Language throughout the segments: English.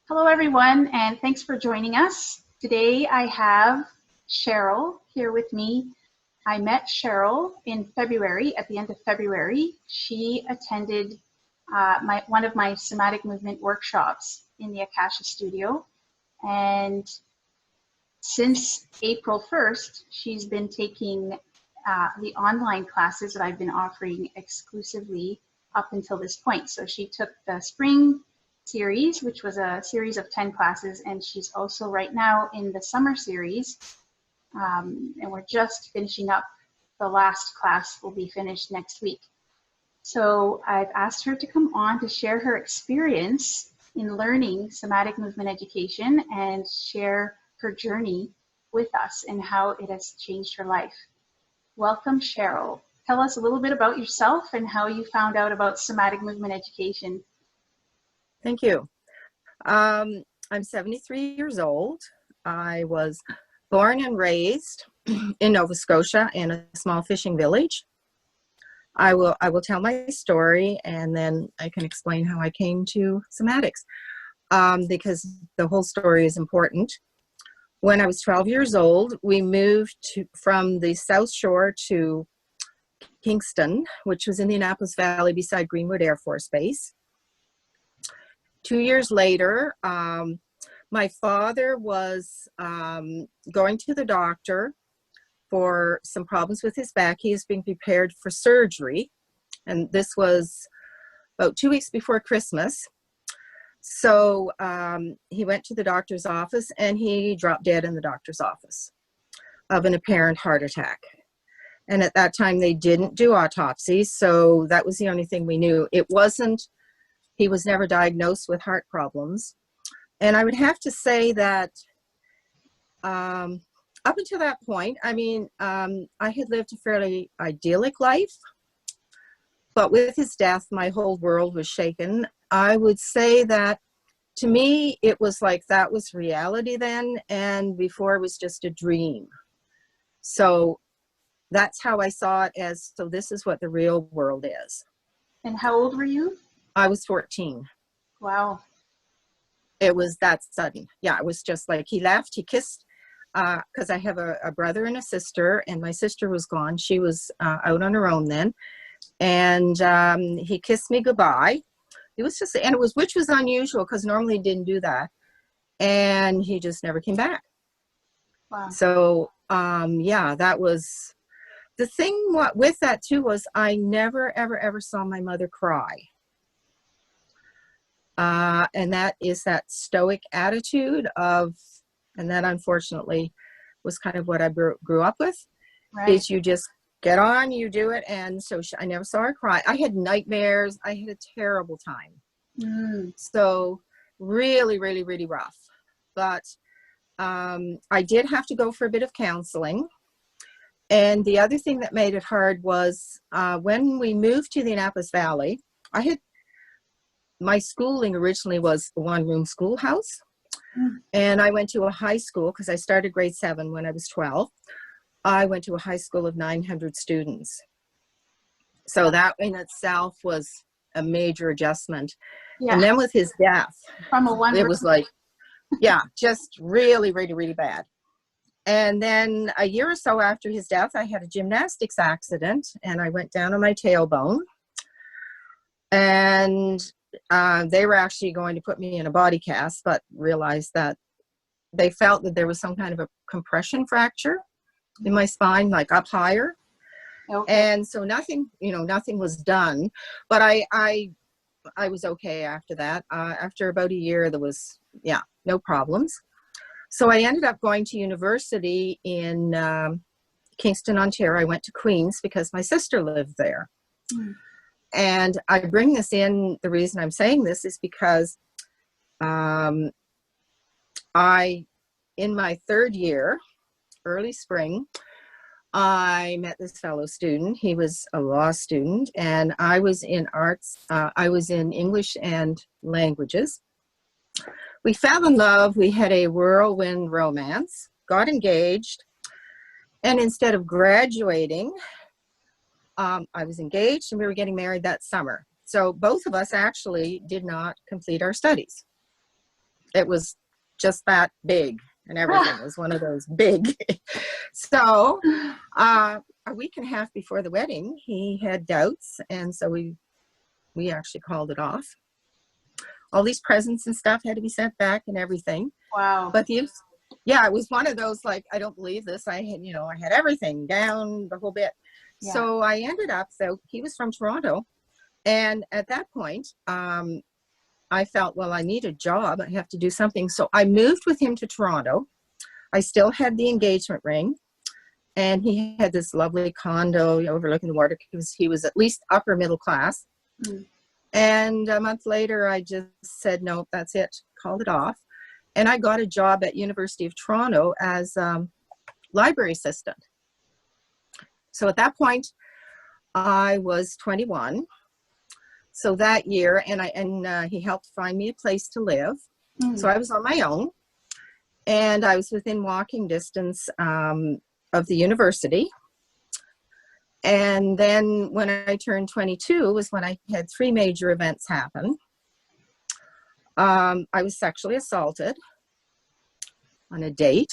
Hello, everyone, and thanks for joining us. Today I have Cheryl here with me. I met Cheryl in February, at the end of February. She attended one of my somatic movement workshops in the Akasha studio. And since April 1st, she's been taking the online classes that I've been offering exclusively up until this point. So she took the spring series, which was a series of 10 classes, and she's also right now in the summer series, and we're just finishing up. The last class will be finished next week. So I've asked her to come on to share her experience in learning somatic movement education and share her journey with us and how it has changed her life. Welcome, Cheryl. Tell us a little bit about yourself and how you found out about somatic movement education. Thank you. I'm 73 years old. I was born and raised in Nova Scotia in a small fishing village. I will tell my story, and then I can explain how I came to somatics, because the whole story is important. When I was 12 years old, we moved from the South Shore to Kingston, which was in the Annapolis Valley beside Greenwood Air Force Base. 2 years later, my father was going to the doctor for some problems with his back. He was being prepared for surgery, and this was about 2 weeks before Christmas. So he went to the doctor's office, and he dropped dead in the doctor's office of an apparent heart attack. And at that time, they didn't do autopsies, so that was the only thing we knew. He was never diagnosed with heart problems. And I would have to say that up until that point, I had lived a fairly idyllic life. But with his death, my whole world was shaken. I would say that to me, it was like that was reality then, and before it was just a dream. So that's how I saw it as, so this is what the real world is. And how old were you? I was 14. Wow. It was that sudden. Yeah, it was just like he left, he kissed, because I have a brother and a sister, and my sister was gone. She was out on her own then. And he kissed me goodbye. It was just, and it was, which was unusual because normally he didn't do that. And he just never came back. Wow. So, yeah, that was, the thing with that too was I never, ever, ever saw my mother cry. And that is that stoic attitude of, and that unfortunately was kind of what I grew up with, right. Is you just get on, you do it. And so I never saw her cry. I had nightmares. I had a terrible time. So really, really, really rough. But I did have to go for a bit of counseling. And the other thing that made it hard was when we moved to the Annapolis Valley, my schooling originally was a one-room schoolhouse. And I went to a high school because I started grade 7 when I was 12. I went to a high school of 900 students. So that in itself was a major adjustment. Yeah. And then with his death, it was like, yeah, just really, really, really bad. And then a year or so after his death, I had a gymnastics accident and I went down on my tailbone. And they were actually going to put me in a body cast, but realized that they felt that there was some kind of a compression fracture in my spine, like up higher. Okay. And so nothing was done, but I was okay after that. After about a year, there was, no problems. So I ended up going to university in Kingston, Ontario. I went to Queen's because my sister lived there. And I bring this in, the reason I'm saying this is because in my third year, early spring, I met this fellow student. He was a law student, and I was in arts. I was in English and languages. We fell in love. We had a whirlwind romance, got engaged, and instead of graduating, I was engaged and we were getting married that summer. So both of us actually did not complete our studies. It was just that big, and everything was one of those big. So a week and a half before the wedding, he had doubts, and so we actually called it off. All these presents and stuff had to be sent back and everything. Wow. But yeah, it was one of those, like, I don't believe this. I had everything down, the whole bit. Yeah. So I ended up, so he was from Toronto. And at that point, I felt, well, I need a job. I have to do something. So I moved with him to Toronto. I still had the engagement ring. And he had this lovely condo overlooking the water because he was at least upper middle class. Mm. And a month later, I just said, no, that's it. Called it off. And I got a job at University of Toronto as library assistant. So at that point, I was 21. So that year, and he helped find me a place to live. Mm. So I was on my own, and I was within walking distance of the university. And then when I turned 22 was when I had 3 major events happen. I was sexually assaulted on a date.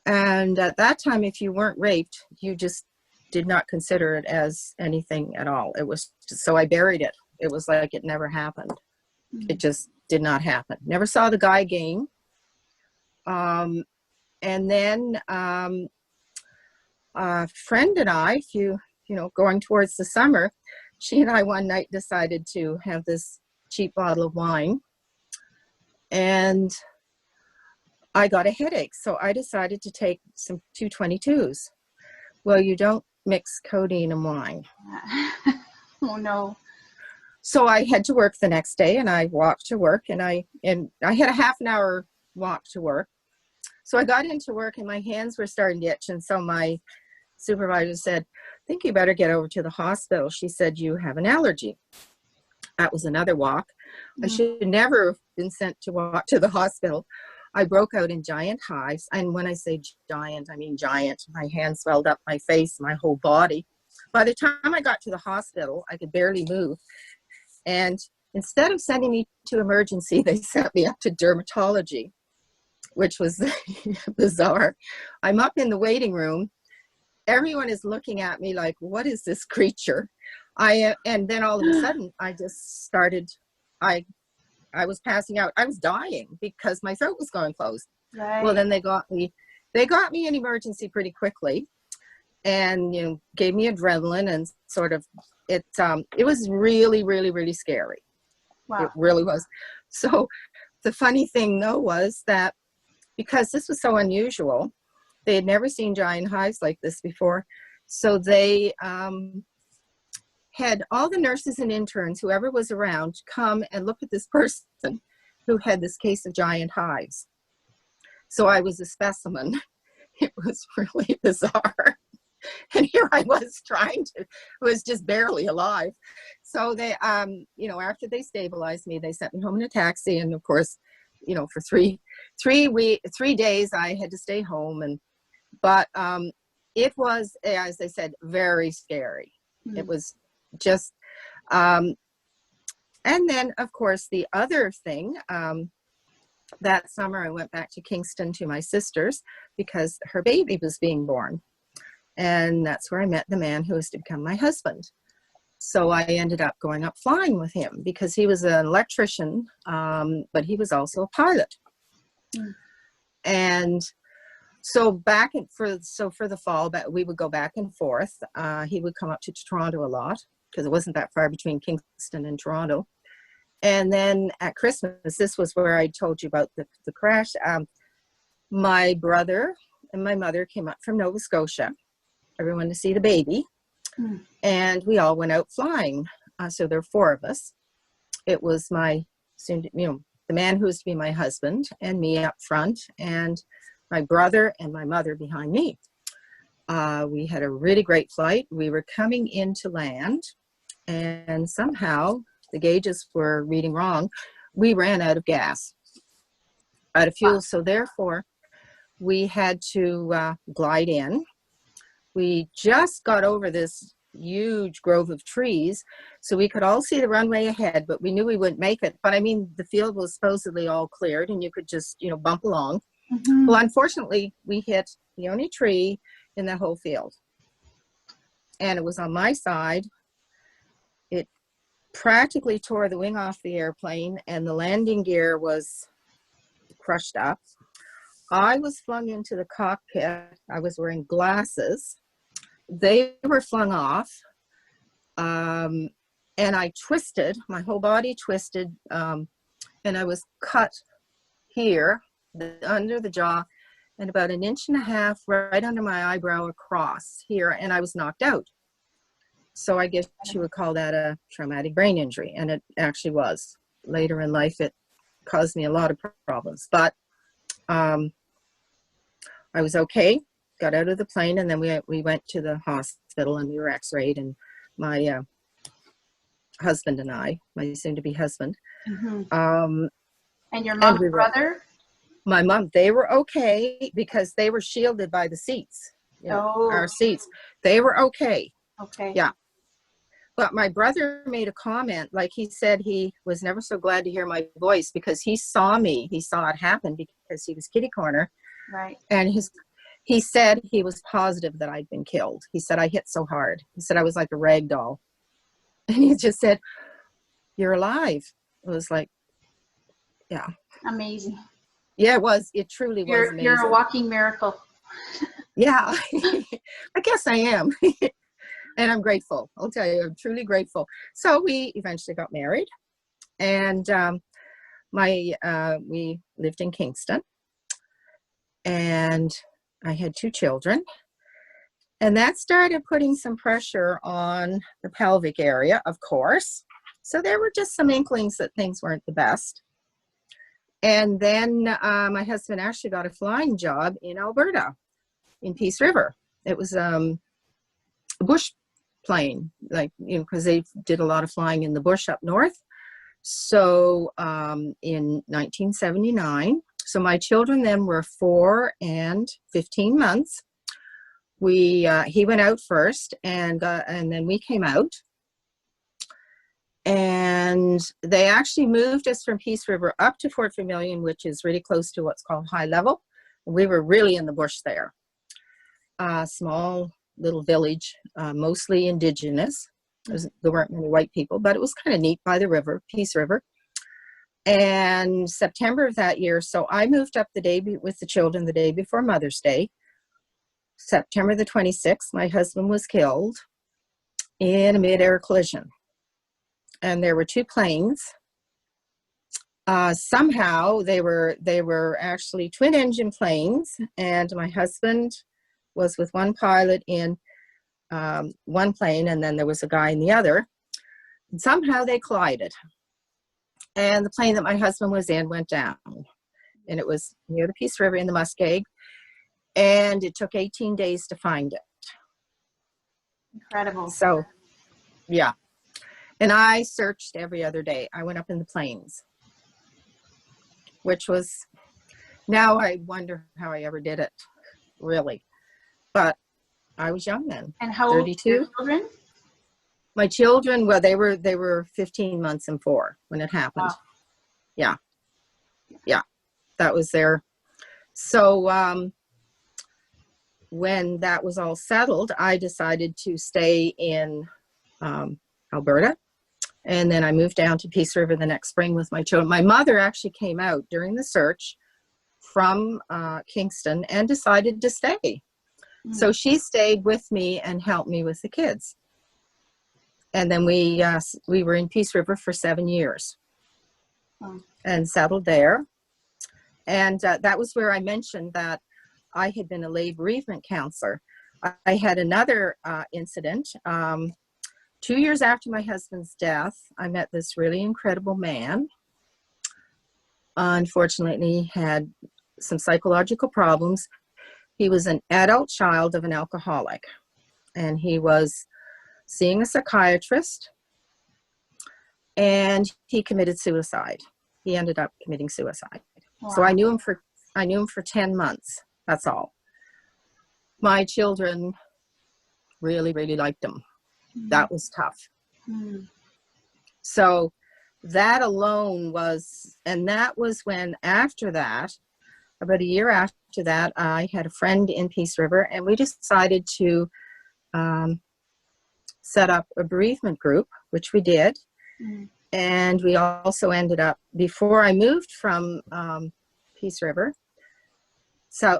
And at that time, if you weren't raped, you just did not consider it as anything at all. It was just, so I buried it. It was like it never happened. Mm-hmm. It just did not happen. Never saw the guy again. And then a friend and I, going towards the summer, she and I one night decided to have this cheap bottle of wine, and I got a headache. So I decided to take some 222s. Well, you don't mix codeine and wine. Oh no. So I had to work the next day, and I walked to work, and I had a half an hour walk to work. So I got into work, and my hands were starting to itch, and so my supervisor said, I think you better get over to the hospital. She said, you have an allergy. That was another walk. Mm-hmm. I should never have been sent to walk to the hospital. I broke out in giant hives. And when I say giant, I mean giant. My hands swelled up, my face, my whole body. By the time I got to the hospital, I could barely move. And instead of sending me to emergency, they sent me up to dermatology, which was bizarre. I'm up in the waiting room. Everyone is looking at me like, what is this creature? And then all of a sudden, I just started, I was passing out. I was dying because my throat was going closed. Right. Well, then they got me in emergency pretty quickly, and gave me adrenaline, and sort of it was really, really, really scary. Wow. It really was. So the funny thing though was that because this was so unusual, they had never seen giant hives like this before. So they had all the nurses and interns, whoever was around, come and look at this person who had this case of giant hives. So I was a specimen. It was really bizarre. And here I was was just barely alive. So they, after they stabilized me, they sent me home in a taxi. And of course, for three days, I had to stay home. But it was, as I said, very scary. Mm-hmm. It was just, and then of course the other thing, that summer I went back to Kingston to my sister's because her baby was being born. And that's where I met the man who was to become my husband. So I ended up going up flying with him because he was an electrician, but he was also a pilot. Mm. And so for the fall, we would go back and forth. He would come up to Toronto a lot because it wasn't that far between Kingston and Toronto. And then at Christmas, this was where I told you about the crash. My brother and my mother came up from Nova Scotia, everyone to see the baby. Mm. And we all went out flying. So there were 4 of us. It was my the man who was to be my husband and me up front, and my brother and my mother behind me. We had a really great flight. We were coming into land, and somehow the gauges were reading wrong. We ran out of gas, out of fuel. Wow. So therefore, we had to glide in. We just got over this huge grove of trees, so we could all see the runway ahead, but we knew we wouldn't make it. But I mean, the field was supposedly all cleared and you could just, you know, bump along. Mm-hmm. Well, unfortunately, we hit the only tree in the whole field. And it was on my side. It practically tore the wing off the airplane, and the landing gear was crushed up. I was flung into the cockpit. I was wearing glasses. They were flung off. And I twisted, my whole body twisted, and I was cut here, under the jaw, and about 1.5 inches right under my eyebrow across here, and I was knocked out. So I guess you would call that a traumatic brain injury, and it actually was. Later in life, it caused me a lot of problems, but I was okay, got out of the plane, and then we went to the hospital, and we were x-rayed, and my husband and I, my soon-to-be husband. Mm-hmm. And your mom and brother? My mom, they were okay because they were shielded by the seats, you know, our seats. They were okay. Okay. Yeah. But my brother made a comment, like he said he was never so glad to hear my voice because he saw me. He saw it happen because he was kitty corner. Right. And he said he was positive that I'd been killed. He said, I hit so hard. He said, I was like a rag doll. And he just said, you're alive. It was like, yeah. Amazing. Yeah, it was. It truly was amazing. You're a walking miracle. Yeah, I guess I am. And I'm grateful. I'll tell you, I'm truly grateful. So we eventually got married, and we lived in Kingston, and I had 2 children, and that started putting some pressure on the pelvic area, of course. So there were just some inklings that things weren't the best. And then my husband actually got a flying job in Alberta, in Peace River. It was a bush plane, like, you know, because they did a lot of flying in the bush up north. So in 1979, so my children then were 4 and 15 months. He went out first, and then we came out. And they actually moved us from Peace River up to Fort Vermilion, which is really close to what's called high level. We were really in the bush there. Small little village, mostly indigenous. There weren't many white people, but it was kind of neat by the river, Peace River. And September of that year, so I moved up with the children the day before Mother's Day. September the 26th, my husband was killed in a mid-air collision. And there were 2 planes. Somehow they were actually twin engine planes, and my husband was with one pilot in one plane, and then there was a guy in the other. And somehow they collided, and the plane that my husband was in went down, and it was near the Peace River in the Muskeg, and it took 18 days to find it. Incredible. So, yeah. And I searched every other day. I went up in the plains, which was, now I wonder how I ever did it, really. But I was young then. And how old were your children? My children, well, they were 15 months and 4 when it happened. Wow. Yeah. That was there. So when that was all settled, I decided to stay in Alberta. And then I moved down to Peace River the next spring with my children. My mother actually came out during the search from Kingston and decided to stay. Mm-hmm. So she stayed with me and helped me with the kids. And then we were in Peace River for 7 years and settled there. And that was where I mentioned that I had been a lay bereavement counselor. I had another incident. 2 years after my husband's death, I met this really incredible man. Unfortunately, he had some psychological problems. He was an adult child of an alcoholic, and he was seeing a psychiatrist, and he committed suicide. He ended up committing suicide. Wow. So I knew him for 10 months. That's all. My children really, really liked him. That was tough. Mm. So that alone was, and that was when after that, about a year after that, I had a friend in Peace River, and we decided to set up a bereavement group, which we did. Mm. And we also ended up, before I moved from Peace River,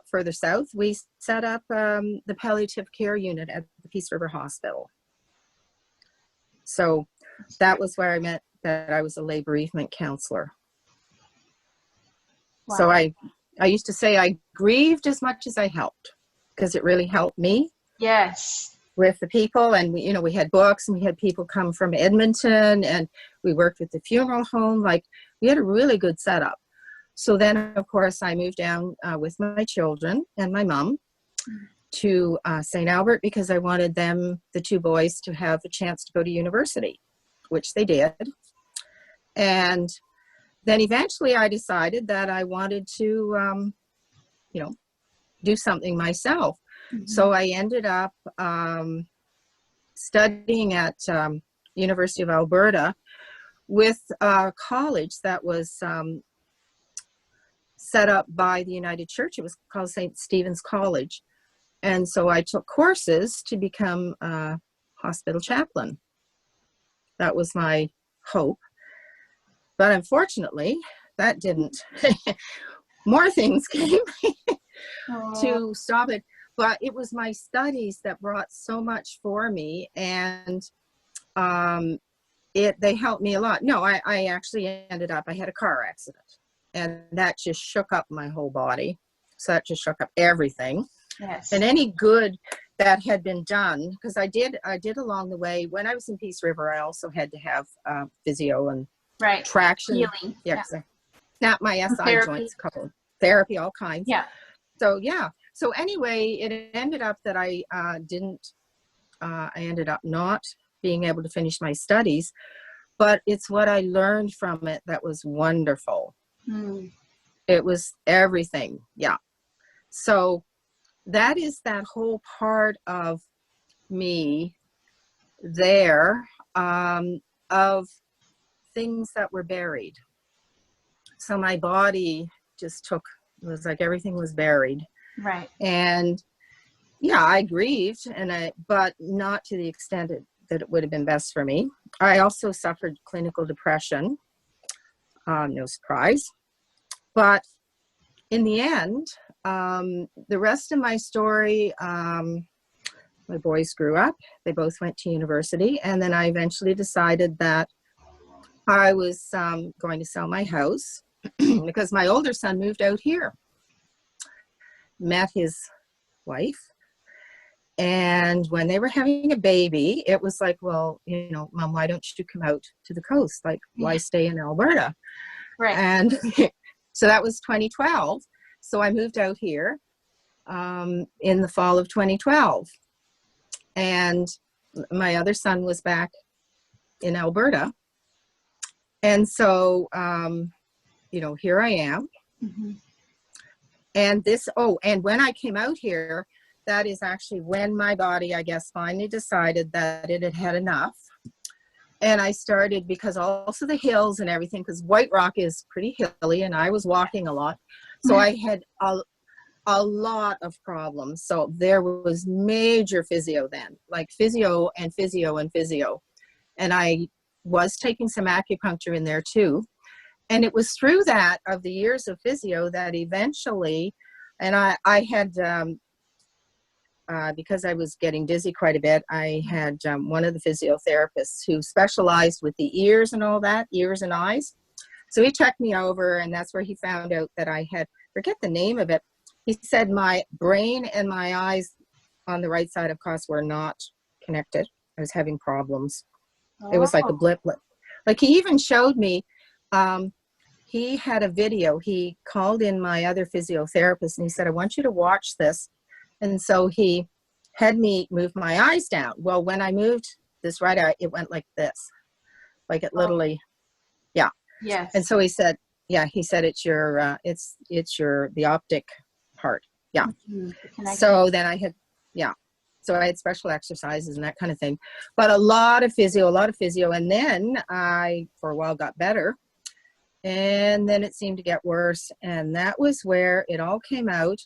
further south, we set up the palliative care unit at the Peace River Hospital. So that was where I met that I was a lay bereavement counselor. Wow. So I used to say I grieved as much as I helped, because it really helped me. Yes. With the people, and we had books, and we had people come from Edmonton, and we worked with the funeral home. Like, we had a really good setup. So then, of course, I moved down with my children and my mom to St. Albert, because I wanted them, the two boys, to have a chance to go to university, which they did. And then eventually I decided that I wanted to, do something myself. Mm-hmm. So I ended up studying at University of Alberta with a college that was set up by the United Church. It was called St. Stephen's College. And so I took courses to become a hospital chaplain. That was my hope. But unfortunately, that didn't. More things came to stop it. But it was my studies that brought so much for me, and they helped me a lot. No, I actually ended up, I had a car accident, and that just shook up my whole body. So that just shook up everything. Yes. And any good that had been done, because I did along the way, when I was in Peace River, I also had to have physio and traction. Healing. Yeah. Snapped my SI therapy. joints, a couple therapy, all kinds. Yeah. So yeah. So anyway, it ended up that I ended up not being able to finish my studies, but it's what I learned from it that was wonderful. Mm. It was everything. Yeah. So that is that whole part of me there, of things that were buried. So my body just it was like everything was buried. Right. And yeah, I grieved, but not to the extent that it would have been best for me. I also suffered clinical depression, no surprise. But in the end, the rest of my story, my boys grew up, they both went to university, and then I eventually decided that I was going to sell my house because my older son moved out here, met his wife, and when they were having a baby, it was like, well, Mom, why don't you come out to the coast? Like, why stay in Alberta? Right. And so that was 2012. So I moved out here in the fall of 2012. And my other son was back in Alberta. And so, here I am. Mm-hmm. And and when I came out here, that is actually when my body, I guess, finally decided that it had had enough. And I started, because also the hills and everything, because White Rock is pretty hilly, and I was walking a lot. So I had a lot of problems. So there was major physio then, like physio and physio and physio. And I was taking some acupuncture in there too. And it was through that, of the years of physio, that eventually, and I had, because I was getting dizzy quite a bit, I had one of the physiotherapists who specialized with the ears and all that, ears and eyes. So he checked me over, and that's where he found out that I had, forget the name of it, he said my brain and my eyes on the right side, of course, were not connected. I was having problems. It was like a blip. Like, he even showed me, he had a video. He called in my other physiotherapist, and he said, I want you to watch this. And so he had me move my eyes down. Well, when I moved this right eye, it went like this. Like, it literally, yeah. Yes. And so he said, it's your, the optic part. Yeah. Mm-hmm. So then So I had special exercises and that kind of thing, but a lot of physio. And then I, for a while, got better. And then it seemed to get worse. And that was where it all came out,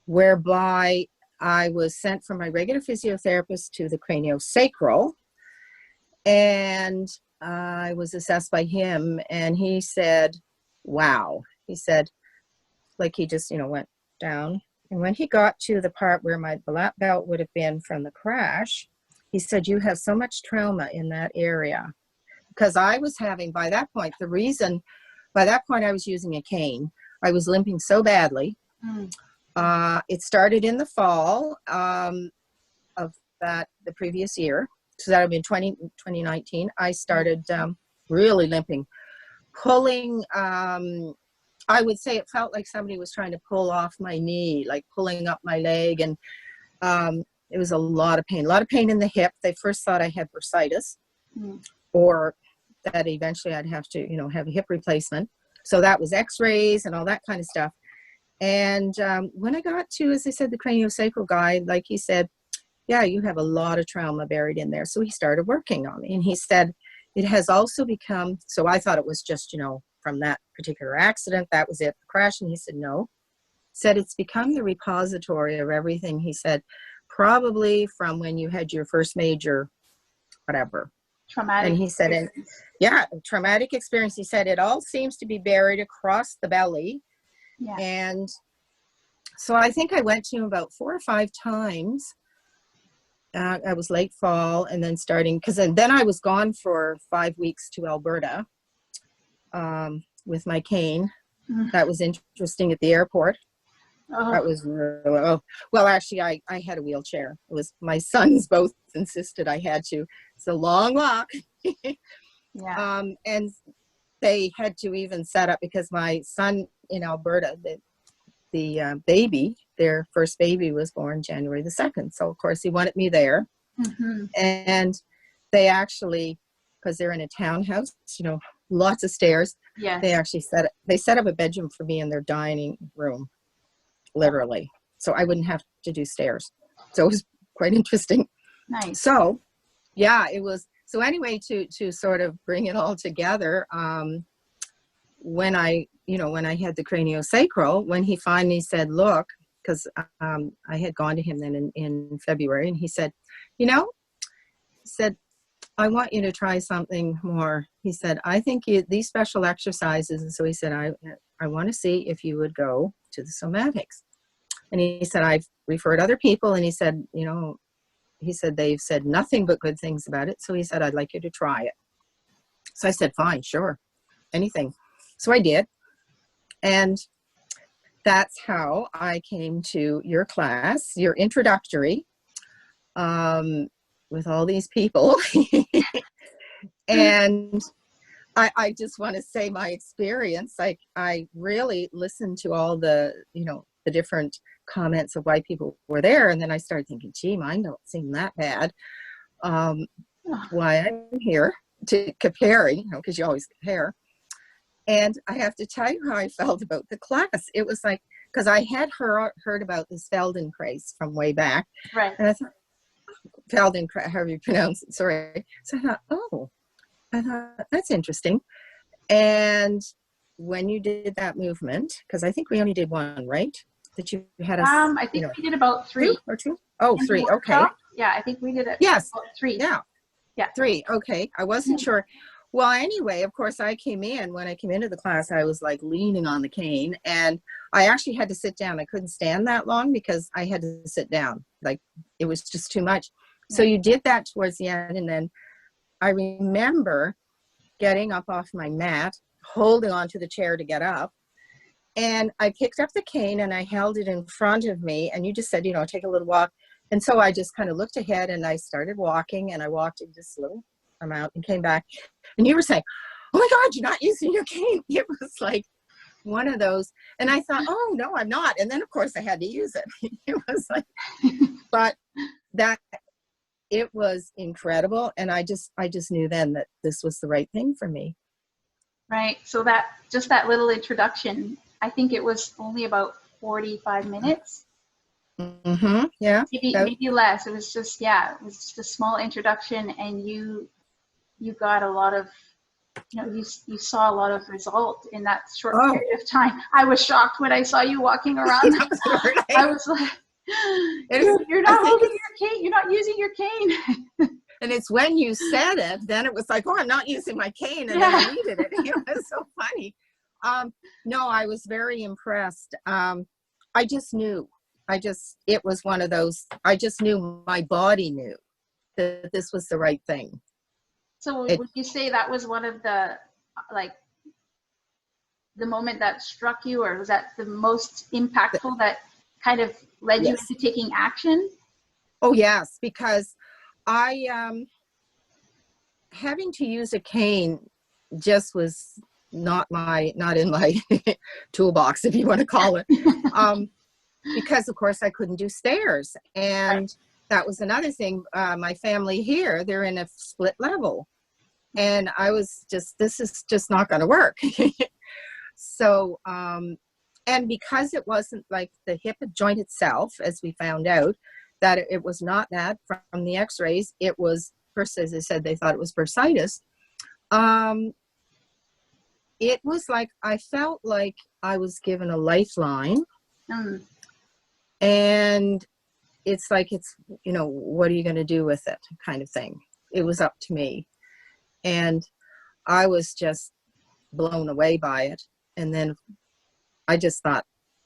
whereby I was sent from my regular physiotherapist to the craniosacral. And I was assessed by him, and he said, wow. He said, like, he just, went down. And when he got to the part where my black belt would have been from the crash, he said, you have so much trauma in that area. Because I was having, by that point, I was using a cane. I was limping so badly. It started in the fall of the previous year. So that would have been 2019. I started really limping, pulling. I would say it felt like somebody was trying to pull off my knee, like pulling up my leg. And it was a lot of pain in the hip. They first thought I had bursitis, or that eventually I'd have to, have a hip replacement. So that was x-rays and all that kind of stuff. And when I got to, as I said, the craniosacral guy, like he said, yeah, you have a lot of trauma buried in there. So he started working on me. And he said, it has also become, so I thought it was just, from that particular accident, that was it, the crash. And he said, no. Said it's become the repository of everything. He said, probably from when you had your first major, whatever. Traumatic. And he said, traumatic experience. He said, it all seems to be buried across the belly. Yeah. And so I think I went to him about 4 or 5 times. I was late fall, and then starting, because then I was gone for 5 weeks to Alberta with my cane. That was interesting at the airport. That was really, well, actually, I had a wheelchair. It was my sons both insisted I had to. It's a long walk. Yeah. And they had to even set up, because my son in Alberta, the baby, their first baby, was born January the 2nd. So of course he wanted me there. And they actually, because they're in a townhouse, lots of stairs. Yeah. They actually set up a bedroom for me in their dining room, literally. So I wouldn't have to do stairs. So it was quite interesting. Nice. So yeah, it was. So anyway, to sort of bring it all together, when I had the craniosacral, when he finally said, look, because I had gone to him then in February, and he said, I want you to try something more. He said, I think these special exercises. And so he said, I want to see if you would go to the Somatics. And he said, I've referred other people. And he said, they've said nothing but good things about it. So he said, I'd like you to try it. So I said, fine, sure, anything. So I did. And that's how I came to your class, your introductory, with all these people. And I just want to say my experience, I really listened to all the different comments of why people were there. And then I started thinking, gee, mine don't seem that bad. Why I'm here to comparing, because you always compare. And I have to tell you how I felt about the class. It was like, because I had heard about this Feldenkrais from way back. Right. And I thought, Feldenkrais, however you pronounce it, sorry. So I thought, that's interesting. And when you did that movement, because I think we only did one, right? That you had us. I think we did about 3. 2 or 2? Oh, 3. Okay. Yeah, I think we did it. Yes. About 3. Yeah. 3. Okay. I wasn't sure. Well, anyway, of course, when I came into the class, I was like leaning on the cane, and I actually had to sit down. I couldn't stand that long because I had to sit down. Like, it was just too much. So you did that towards the end, and then I remember getting up off my mat, holding onto the chair to get up, and I picked up the cane and I held it in front of me, and you just said, take a little walk. And so I just kind of looked ahead and I started walking, and I walked this little amount and came back. And you were saying, oh my God, you're not using your cane. It was like one of those. And I thought, oh no, I'm not. And then of course I had to use it. It was like, but it was incredible. And I just knew then that this was the right thing for me. Right. So that little introduction, I think it was only about 45 minutes. Mm-hmm. Yeah. Maybe less. It was just, yeah, it was just a small introduction, and you got a lot of, you saw a lot of result in that short Oh, period of time. I was shocked when I saw you walking around. right. I was like, you're not holding your cane. You're not using your cane. And it's when you said it, then it was like, oh, I'm not using my cane, and then I needed it. It was so funny. No, I was very impressed. I just knew. It was one of those, I just knew, my body knew that this was the right thing. So would you say that was one of the, like, the moment that struck you, or was that the most impactful that kind of led you into taking action? Oh, yes, because I, having to use a cane just was not in my toolbox, if you want to call it. Because of course I couldn't do stairs. And that was another thing. My family here, they're in a split level. And I was just, this is just not going to work. So, and because it wasn't like the hip joint itself, as we found out, that it was not that from the x-rays, it was, first, as I said, they thought it was bursitis. It was like, I felt like I was given a lifeline. And it's like, it's, what are you going to do with it, kind of thing. It was up to me. And I was just blown away by it. And then I just thought,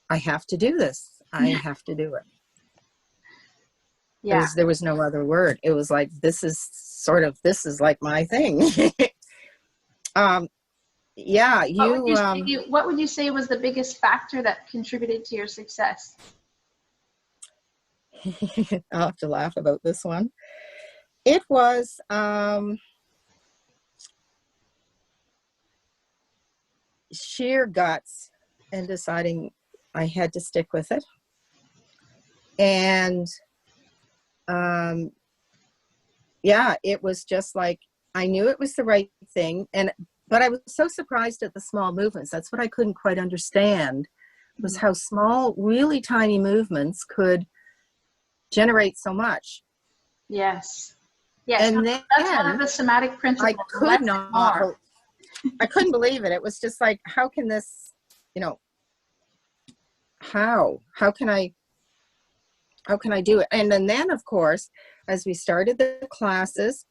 I have to do this. I have to do it. Yeah. There was no other word. It was like, this is like my thing. Yeah. What would you say was the biggest factor that contributed to your success? I'll have to laugh about this one. It was, sheer guts and deciding I had to stick with it. And yeah, it was just like, I knew it was the right thing. But I was so surprised at the small movements. That's what I couldn't quite understand, was how small, really tiny movements could generate so much. Yes. Yes. And then that's one of the somatic principles. I couldn't believe it. It was just like, how can this, how can I do it? And then of course, as we started the classes,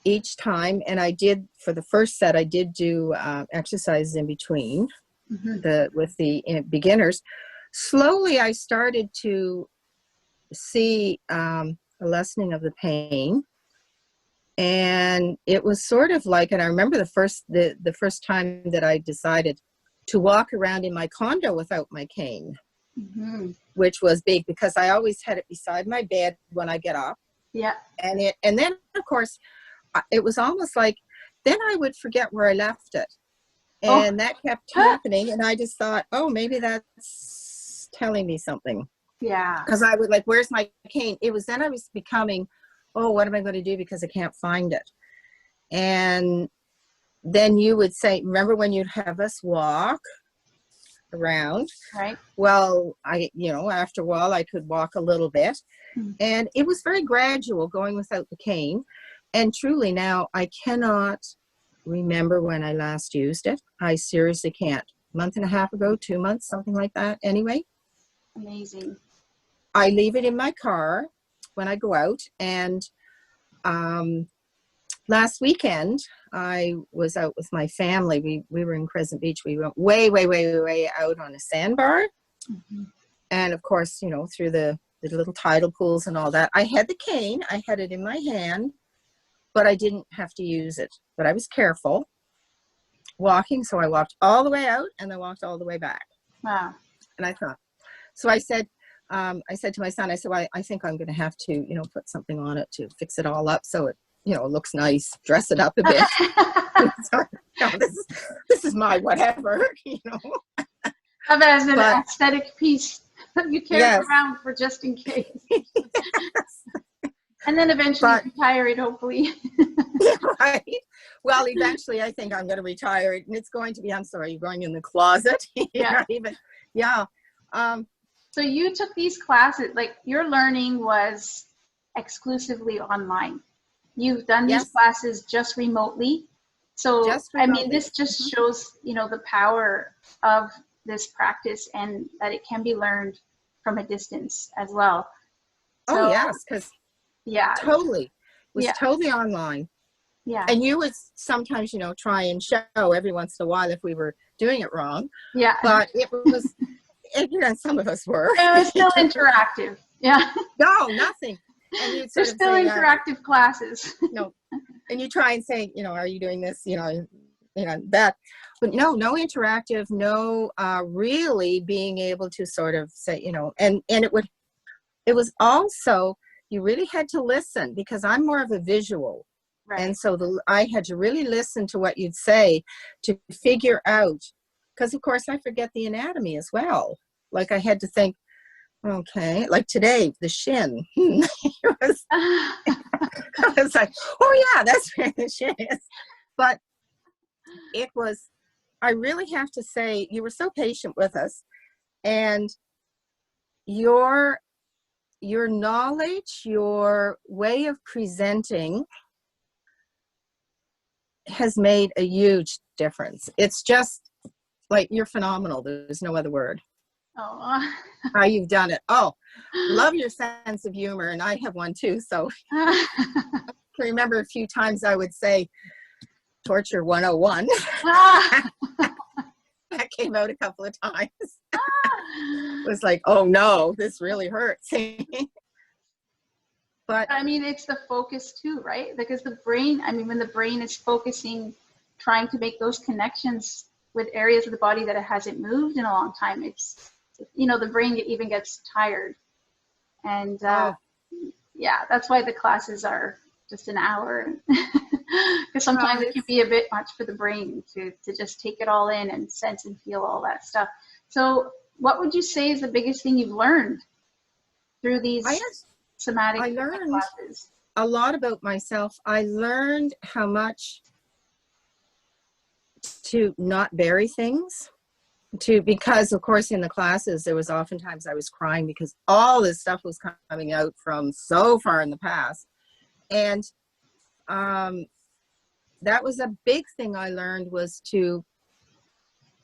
each time, and I did, for the first set, I did do exercises in between with the beginners. Slowly, I started to see a lessening of the pain. And it was sort of like, and I remember the first time that I decided to walk around in my condo without my cane, which was big because I always had it beside my bed when I get up. Yeah. And then of course it was almost like, then I would forget where I left it. And that kept happening. And I just thought, oh, maybe that's telling me something. Yeah. Because I would like, where's my cane? It was then I was becoming, oh, what am I going to do because I can't find it? And then you would say, remember when you'd have us walk around? Right. Well, after a while I could walk a little bit. And it was very gradual going without the cane. And truly now I cannot remember when I last used it. I seriously can't. A month and a half ago, 2 months, something like that. Anyway. Amazing. I leave it in my car when I go out. And last weekend, I was out with my family. We were in Crescent Beach. We went way, way, way, way out on a sandbar. And of course, through the little tidal pools and all that. I had the cane. I had it in my hand, but I didn't have to use it. But I was careful walking. So I walked all the way out and I walked all the way back. Wow. And I thought, so I said to my son, I said, well, I think I'm going to have to, put something on it to fix it all up so it, looks nice, dress it up a bit. So, this is my whatever, Have it as an aesthetic piece you carry around for just in case. And then eventually retire it, hopefully. Right. Well, eventually I think I'm going to retire it, and it's going to be, I'm sorry, you're going in the closet. Yeah. Not even, yeah. So So you took these classes, like your learning was exclusively online. You've done these Yes, classes just remotely. So, just I mean, remotely. this just shows, the power of this practice and that it can be learned from a distance as well. Oh, So, yes, because yeah, totally, was yeah, totally online. yeah, And you would sometimes, try and show every once in a while if we were doing it wrong. yeah. But it was, some of us were. It was still interactive. Yeah. No, nothing. And you'd They're sort of still say, interactive classes. no. And you try and say, are you doing this? That. But no interactive, no really being able to sort of say, and it was also, you really had to listen because I'm more of a visual. Right. And so I had to really listen to what you'd say to figure out, because of course I forget the anatomy as well. Like I had to think, okay, like today, the shin. it was like, oh yeah, that's where the shin is. But it was, I really have to say, you were so patient with us, and your knowledge, your way of presenting has made a huge difference. It's just like, you're phenomenal. There's no other word. Oh. How you've done it. Oh, love your sense of humor, and I have one too. So I can remember a few times I would say torture 101. That came out a couple of times. It was like, oh no, this really hurts. But I mean, it's the focus too, right? Because the brain, I mean, when the brain is focusing, trying to make those connections with areas of the body that it hasn't moved in a long time, it's, the brain even gets tired. And yeah, that's why the classes are just an hour. Because sometimes it can be a bit much for the brain to just take it all in and sense and feel all that stuff. So what would you say is the biggest thing you've learned through these somatic classes? A lot about myself. I learned how much to not bury things, because of course in the classes there was oftentimes I was crying because all this stuff was coming out from so far in the past. And that was a big thing I learned, was to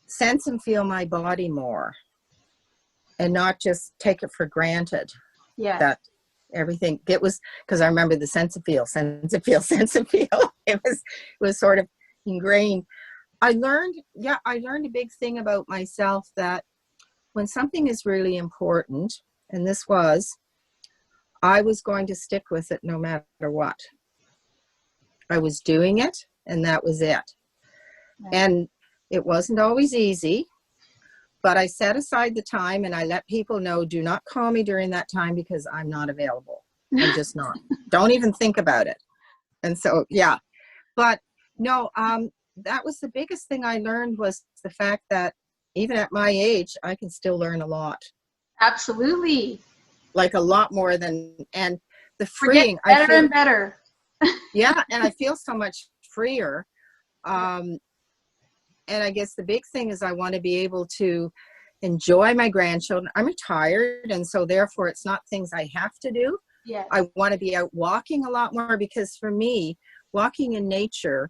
sense and feel my body more and not just take it for granted. Yeah. That everything, it was, because I remember the sense of feel. It was sort of ingrained. I learned a big thing about myself, that when something is really important, and this was, I was going to stick with it no matter what. I was doing it, and that was it. Right. And it wasn't always easy, but I set aside the time and I let people know, do not call me during that time because I'm not available. I'm just not. Don't even think about it. And so, yeah. But no, that was the biggest thing I learned, was the fact that even at my age, I can still learn a lot. Absolutely. Like a lot more than, and the freeing. Better and better. Yeah, and I feel so much freer. And I guess the big thing is I want to be able to enjoy my grandchildren. I'm retired, and so therefore it's not things I have to do. Yes. I want to be out walking a lot more, because for me, walking in nature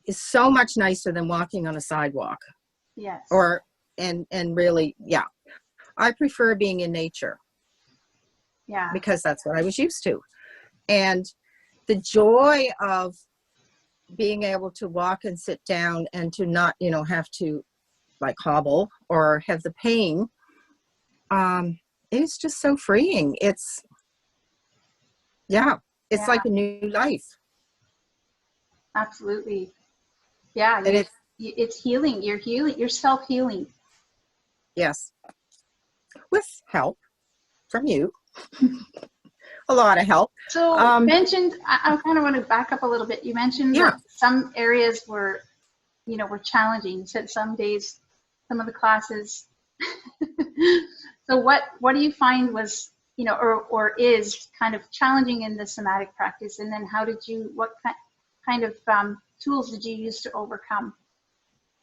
is so much nicer than walking on a sidewalk. Yes. And really, yeah, I prefer being in nature. Yeah. Because that's what I was used to. And the joy of being able to walk and sit down and to not, have to like hobble or have the pain, it's just so freeing. It's like a new life. Absolutely. Yeah. And it's healing. You're self-healing. Yes. With help from you. A lot of help. So you mentioned, I kind of want to back up a little bit. You mentioned that some areas were challenging. You said some days, some of the classes. So what do you find was, or is kind of challenging in the somatic practice? And then what kind of tools did you use to overcome?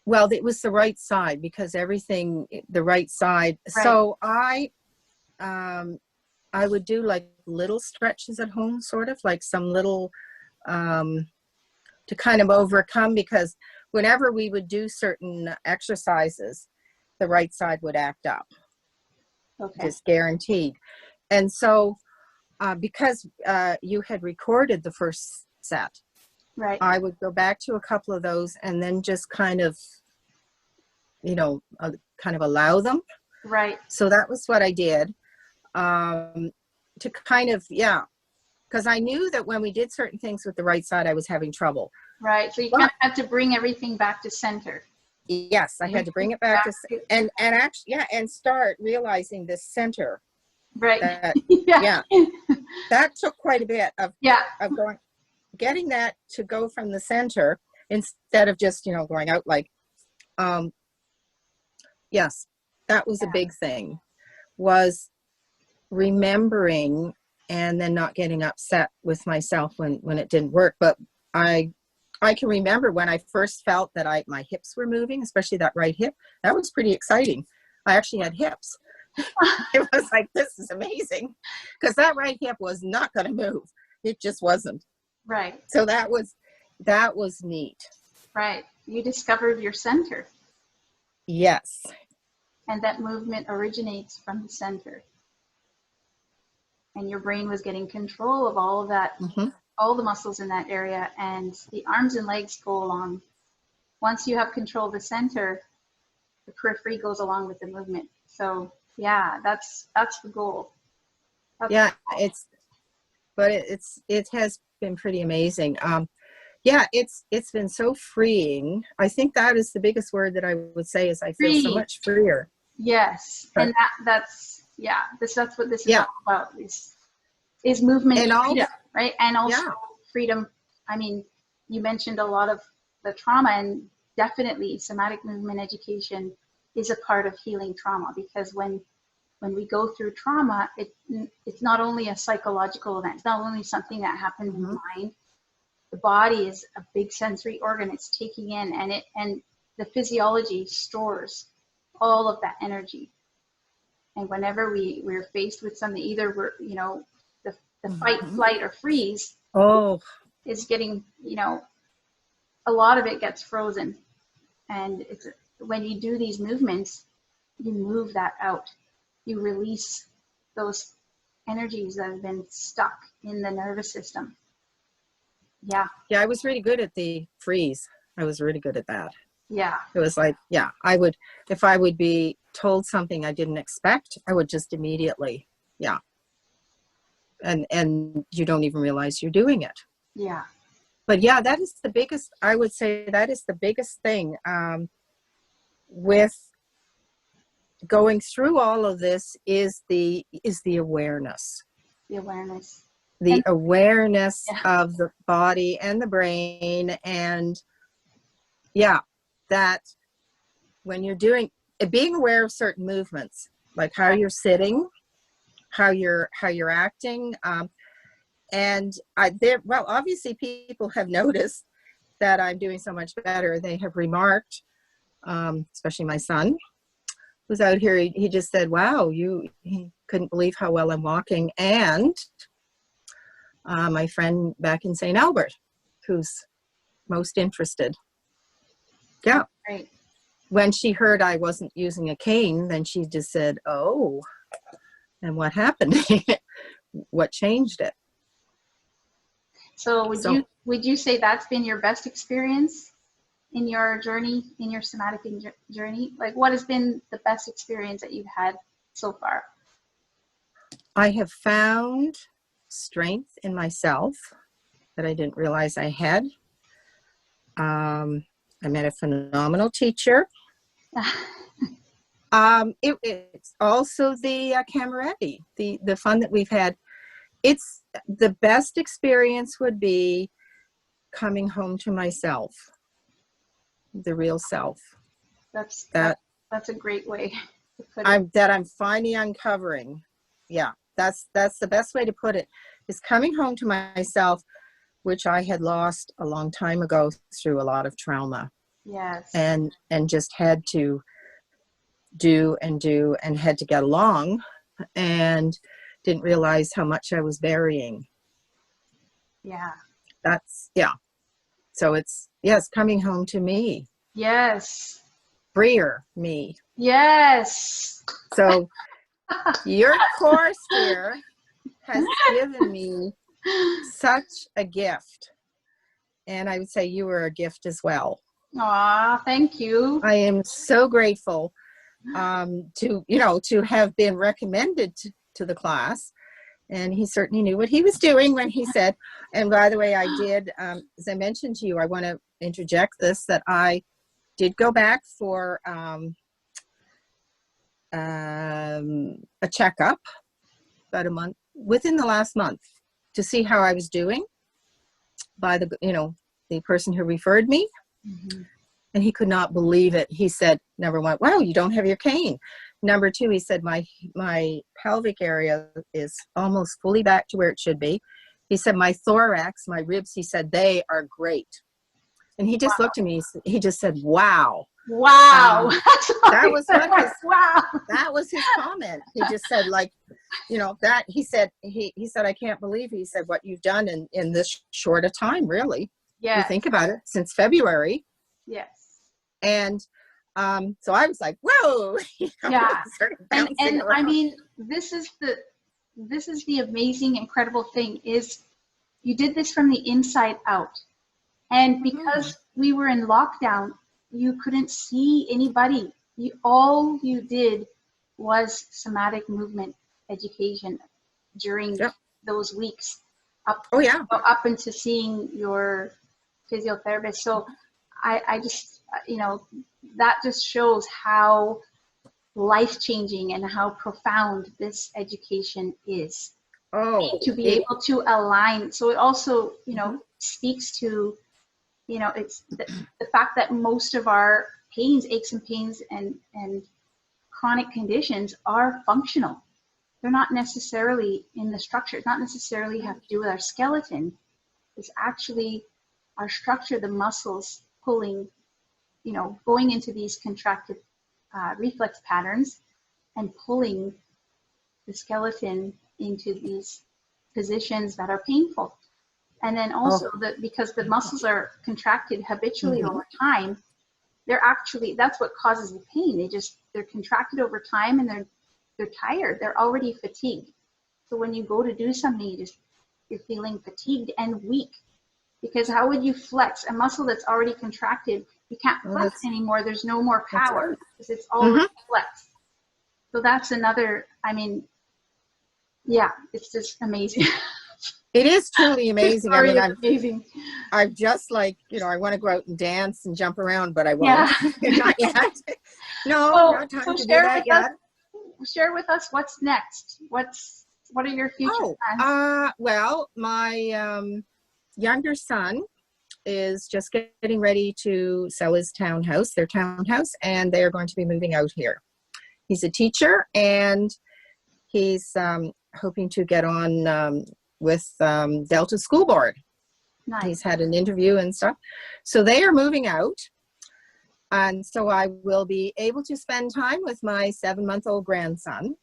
Well, it was the right side, because everything, the right side. Right. So I would do like little stretches at home, sort of like some little, to kind of overcome, because whenever we would do certain exercises, the right side would act up. Okay. Just guaranteed. And so, because you had recorded the first set, Right. I would go back to a couple of those and then just kind of, kind of allow them. Right. So that was what I did, to kind of, because I knew that when we did certain things with the right side, I was having trouble. Right. So you kind of had to bring everything back to center. Yes, I had to bring it back to, and actually, and start realizing this center. Right. That, Yeah. that took quite a bit of getting that to go from the center instead of just, going out like, yes, that was a big thing, was remembering and then not getting upset with myself when it didn't work. But I can remember when I first felt that my hips were moving, especially that right hip. That was pretty exciting. I actually had hips. It was like, this is amazing, because that right hip was not going to move. It just wasn't. Right. So that was neat. Right. You discovered your center. Yes. And that movement originates from the center. And your brain was getting control of all of that, all the muscles in that area, and the arms and legs go along. Once you have control of the center, the periphery goes along with the movement. So that's the goal. That's it has been pretty amazing. It's been so freeing. I think that is the biggest word that I would say, is I feel so much freer. Yes. And that's what this is all about, is movement and freedom, right? And also freedom. I mean, you mentioned a lot of the trauma, and definitely somatic movement education is a part of healing trauma, because when we go through trauma, it's not only a psychological event. It's not only something that happened in the mind. The body is a big sensory organ. It's taking in, and the physiology stores all of that energy. And whenever we're faced with something, either we're, the fight, flight, or freeze is getting, a lot of it gets frozen. And when you do these movements, you move that out. You release those energies that have been stuck in the nervous system. Yeah, I was really good at the freeze. I was really good at that. Yeah. It was like, I would, if I would be told something I didn't expect, I would just immediately, and you don't even realize you're doing it. Yeah. But that is the biggest, I would say that is the biggest thing, with going through all of this is the awareness. The awareness. The awareness of the body and the brain, and that when you're being aware of certain movements, like how you're sitting, how you're acting, and obviously people have noticed that I'm doing so much better. They have remarked, especially my son, who's out here. He just said, "Wow, he couldn't believe how well I'm walking." And my friend back in St. Albert, who's most interested. Yeah. Right. When she heard I wasn't using a cane, then she just said, "Oh, and what happened?" What changed it? So would you say that's been your best experience in your journey, in your somatic journey? Like, what has been the best experience that you've had so far? I have found strength in myself that I didn't realize I had. I met a phenomenal teacher. It's also the camaraderie, the fun that we've had. It's the best experience would be coming home to myself, the real self. That's a great way to put it. That I'm finally uncovering. Yeah, that's the best way to put it, is coming home to myself, which I had lost a long time ago through a lot of trauma. Yes. And just had to do and had to get along and didn't realize how much I was burying. Yeah. That's, yeah. So it's, yes, coming home to me. Yes. Freer me. Yes. So your course here has given me such a gift. And I would say you were a gift as well. Aw, thank you. I am so grateful to have been recommended to the class. And he certainly knew what he was doing when he said, and by the way, I did, as I mentioned to you, I want to interject this, that I did go back for a checkup about a month, within the last month, to see how I was doing by the person who referred me. Mm-hmm. And he could not believe it. He said, number one, wow, you don't have your cane. Number two, he said, my pelvic area is almost fully back to where it should be. He said, my thorax, my ribs, he said, they are great. And he just looked at me, he just said, wow. Wow. That was what his, wow. That was his comment. He just said, like, that he said, I can't believe, he said, what you've done in this short a time, really. Yeah. You think about it, since February. Yes. And so I was like, whoa. Yeah. And I mean, this is the amazing, incredible thing is you did this from the inside out. And because we were in lockdown, you couldn't see anybody. All you did was somatic movement education during those weeks up into seeing your physiotherapist. So I just, that just shows how life-changing and how profound this education is. To be able to align. So it also, speaks to, it's the fact that most of our aches and pains and chronic conditions are functional. They're not necessarily in the structure. It's not necessarily have to do with our skeleton. It's actually our structure, the muscles pulling, going into these contracted reflex patterns and pulling the skeleton into these positions that are painful. And then also because the muscles are contracted habitually over time, that's what causes the pain. They're contracted over time and they're tired. They're already fatigued. So when you go to do something, you're feeling fatigued and weak, because how would you flex a muscle that's already contracted? You can't flex anymore. There's no more power because it's already flexed. So that's another, it's just amazing. It is truly amazing. Amazing. I'm just like, I want to go out and dance and jump around, but I won't. Yeah. Not yet. No, not time to do that yet. Share with us what's next. What are your future plans? Well, my younger son is just getting ready to sell their townhouse, and they're going to be moving out here. He's a teacher, and he's hoping to get on with Delta School Board. Nice. He's had an interview and stuff. So they are moving out. And so I will be able to spend time with my 7-month-old grandson.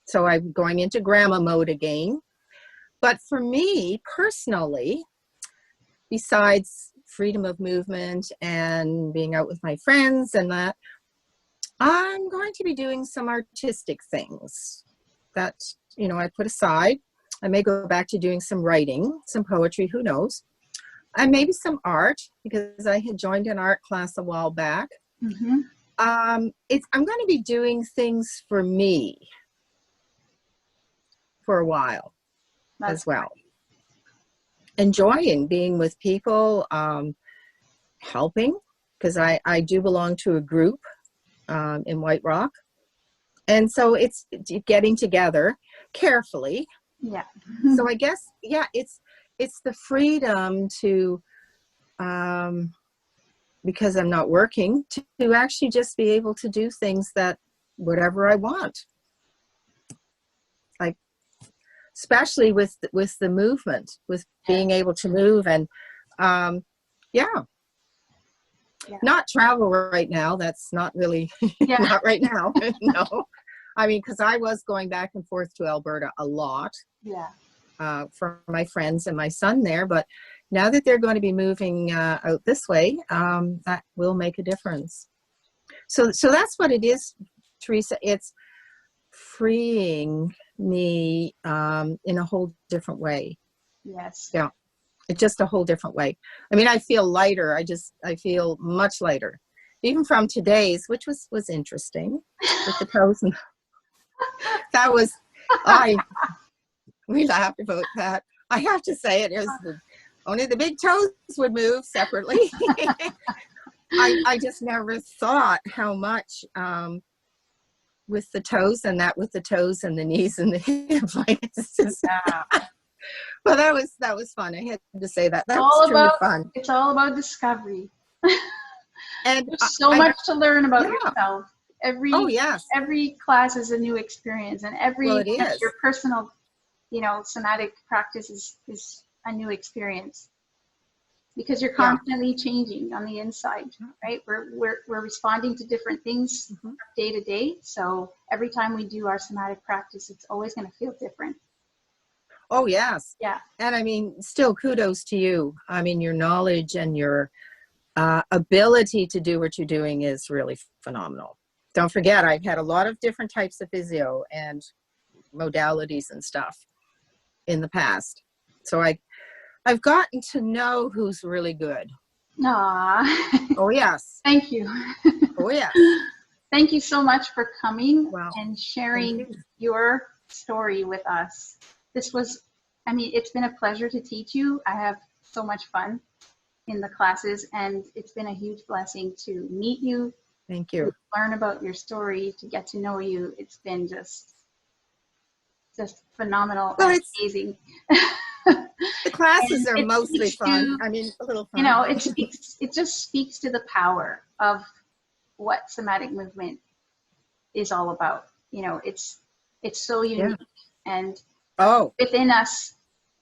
So I'm going into grandma mode again. But for me personally, besides freedom of movement and being out with my friends and that, I'm going to be doing some artistic things that, I put aside. I may go back to doing some writing, some poetry, who knows. And maybe some art, because I had joined an art class a while back. I'm going to be doing things for me for a while as well. Enjoying being with people, helping, because I do belong to a group in White Rock. And so it's getting together carefully. Yeah. So I guess, it's the freedom to, because I'm not working, to actually just be able to do things that whatever I want. Like, especially with the movement, with being able to move and, not travel right now. That's not really, not right now. No. I mean, because I was going back and forth to Alberta a lot. Yeah. For my friends and my son there, but now that they're going to be moving out this way, that will make a difference. So that's what it is, Teresa. It's freeing me in a whole different way. Yes. Yeah, it's just a whole different way. I mean, I feel lighter. I feel much lighter, even from today's, which was interesting with the toes. And that was we laughed about that. I have to say it is only the big toes would move separately. I just never thought how much with the toes and the toes and the knees and the hip. Like, it's just, well, that was fun. I had to say that. That was truly fun. It's all about discovery. And there's so much to learn about yourself. Yes. Every class is a new experience, and your personal, somatic practice is a new experience, because you're constantly changing on the inside, right? We're responding to different things day to day. So every time we do our somatic practice, it's always going to feel different. Oh, yes. Yeah. And I mean, still kudos to you. I mean, your knowledge and your ability to do what you're doing is really phenomenal. Don't forget, I've had a lot of different types of physio and modalities and stuff in the past. So I've gotten to know who's really good. Aww. Oh, yes. Thank you. Oh, yes. Thank you so much for coming and sharing your story with us. It's been a pleasure to teach you. I have so much fun in the classes, and it's been a huge blessing to meet you. Thank you. To learn about your story, to get to know you. It's been just phenomenal and amazing. The classes are mostly fun. I mean, a little fun. It just speaks to the power of what somatic movement is all about. It's so unique, and within us,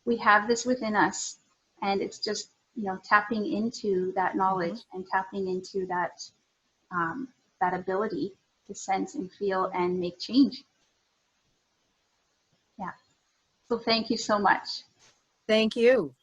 we have this within us, and it's just tapping into that knowledge and tapping into that that ability to sense and feel and make change. Yeah. So thank you so much. Thank you.